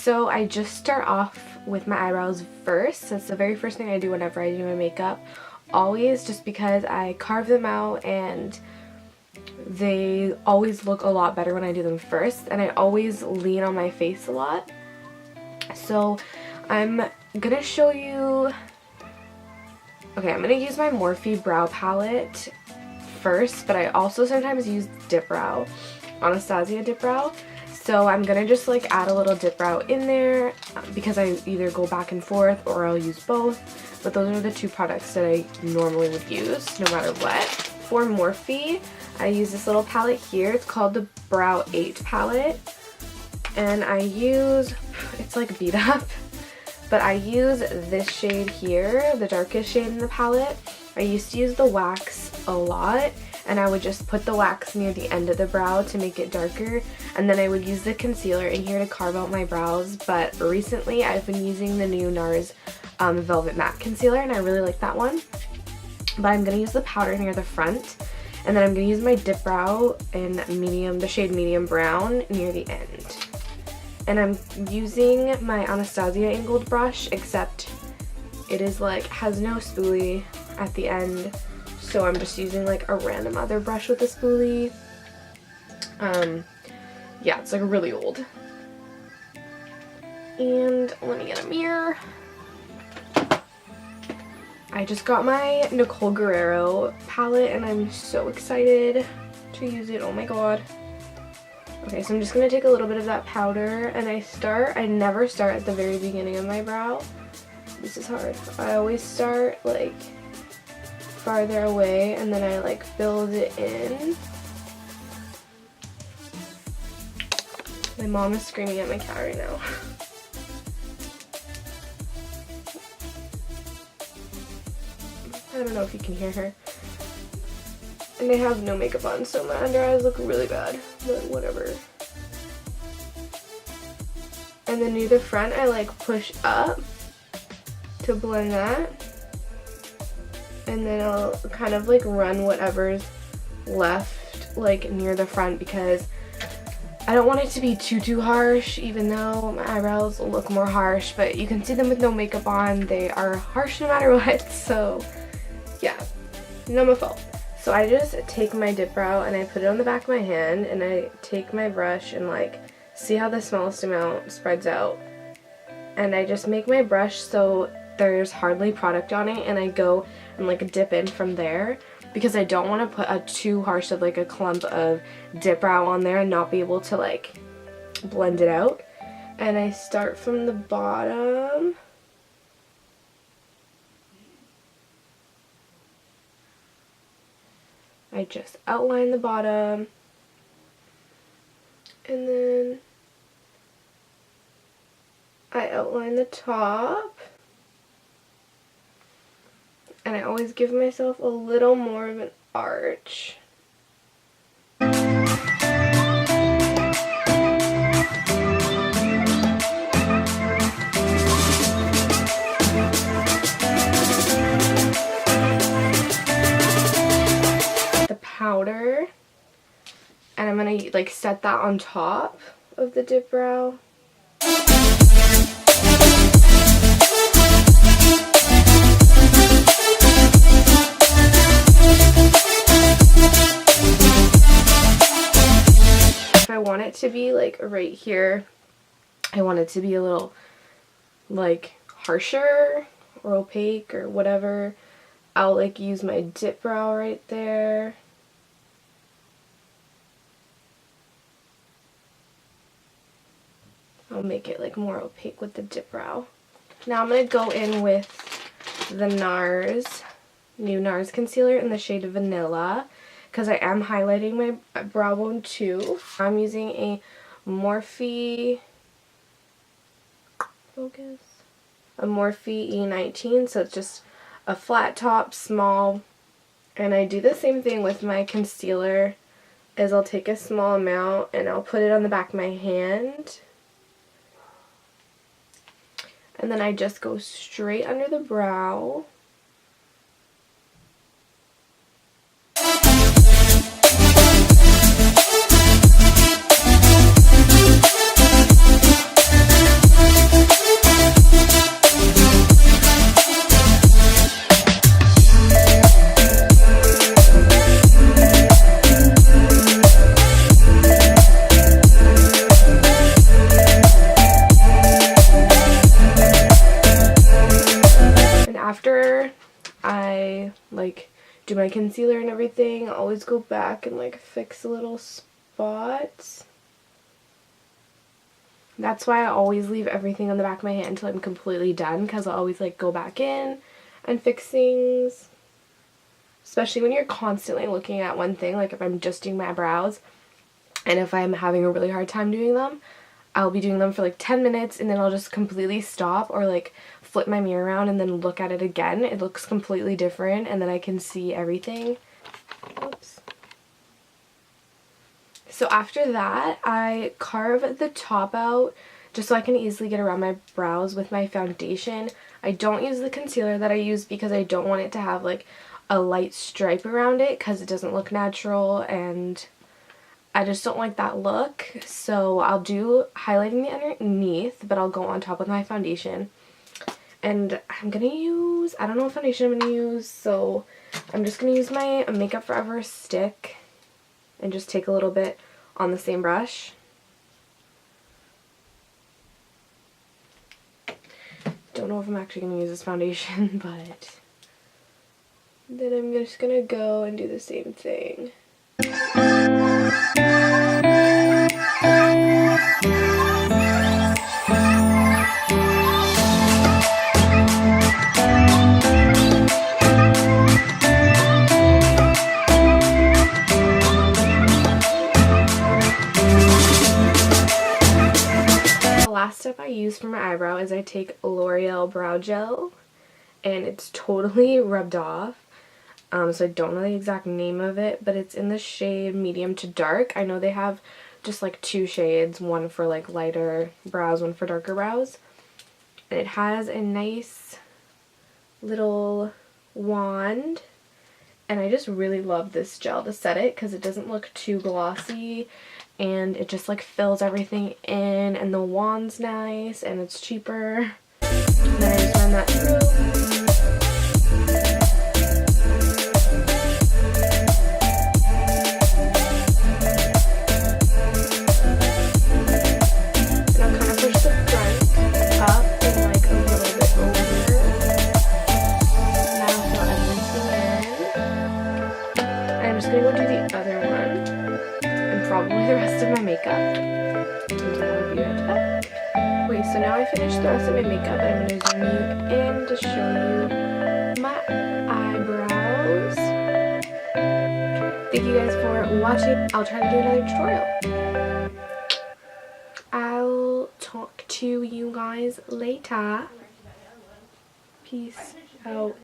So I just start off with my eyebrows first. That's the very first thing I do whenever I do my makeup. Always, just because I carve them out and they always look a lot better when I do them first, and I always lean on my face a lot. So I'm gonna show you, okay, I'm gonna use my Morphe brow palette first, but I also sometimes use dipbrow, Anastasia dipbrow. So I'm gonna just like add a little dipbrow in there because I either go back and forth or I'll use both, but those are the two products that I normally would use no matter what. For Morphe, I use this little palette here. It's called the Brow 8 palette, and I use, it's like beat up, but I use this shade here, the darkest shade in the palette. I used to use the wax a lot, and I would just put the wax near the end of the brow to make it darker, and then I would use the concealer in here to carve out my brows. But recently I've been using the new NARS Velvet Matte Concealer, and I really like that one. But I'm going to use the powder near the front, and then I'm going to use my dip brow in medium, the shade medium brown, near the end. And I'm using my Anastasia angled brush, except it is like, has no spoolie at the end, so I'm just using like a random other brush with a spoolie. Yeah, it's like really old. And let me get a mirror. I just got my Nicole Guerrero palette and I'm so excited to use it. Oh my god. Okay, so I'm just going to take a little bit of that powder, and I never start at the very beginning of my brow. This is hard. I always start like farther away and then I like build it in. My mom is screaming at my cat right now. I don't know if you can hear her. And I have no makeup on, so my under eyes look really bad, but whatever. And then near the front, I like push up to blend that. And then I'll kind of like run whatever's left like near the front, because I don't want it to be too harsh, even though my eyebrows look more harsh, but you can see them with no makeup on. They are harsh no matter what, so yeah, no my fault. So I just take my dip brow and I put it on the back of my hand, and I take my brush and like see how the smallest amount spreads out, and I just make my brush so there's hardly product on it, and I go and like dip in from there, because I don't want to put a too harsh of like a clump of dip brow on there and not be able to like blend it out. And I start from the bottom. I just outline the bottom, and then I outline the top, and I always give myself a little more of an arch. Powder, and I'm gonna like set that on top of the dip brow. If I want it to be like right here, I want it to be a little like harsher or opaque or whatever, I'll like use my dip brow right there. I'll make it like more opaque with the dip brow. Now I'm going to go in with the NARS, new NARS concealer in the shade Vanilla, because I am highlighting my brow bone too. I'm using a Morphe, focus, a Morphe E19, so it's just a flat top, small, and I do the same thing with my concealer, is I'll take a small amount and I'll put it on the back of my hand. And then I just go straight under the brow. If my concealer and everything, I always go back and like fix little spots. That's why I always leave everything on the back of my hand until I'm completely done, because I'll always like go back in and fix things. Especially when you're constantly looking at one thing, like if I'm just doing my brows and if I'm having a really hard time doing them, I'll be doing them for like 10 minutes and then I'll just completely stop or like flip my mirror around and then look at it again. It looks completely different and then I can see everything. Oops. So after that, I carve the top out just so I can easily get around my brows with my foundation. I don't use the concealer that I use because I don't want it to have like a light stripe around it because it doesn't look natural and I just don't like that look. So I'll do highlighting the underneath, but I'll go on top with my foundation. And I'm going to use, I don't know what foundation I'm going to use, so I'm just going to use my Makeup Forever stick and just take a little bit on the same brush. Don't know if I'm actually going to use this foundation, but then I'm just going to go and do the same thing. Last step I use for my eyebrow is I take L'Oreal brow gel and it's totally rubbed off, so I don't know the exact name of it, but it's in the shade medium to dark. I know they have just like two shades, one for like lighter brows, one for darker brows, and it has a nice little wand and I just really love this gel to set it because it doesn't look too glossy and it just like fills everything in, and the wand's nice and it's cheaper. And then I just run that through. And I'll kind of push the front up and like a little bit over. Now I'll fill everything in. And I'm just gonna go do the other one. Probably the rest of my makeup. And I'll be right back. Wait, so now I finished the rest of my makeup and I'm going to zoom you in to show you my eyebrows. Thank you guys for watching. I'll try to do another tutorial. I'll talk to you guys later. Peace out.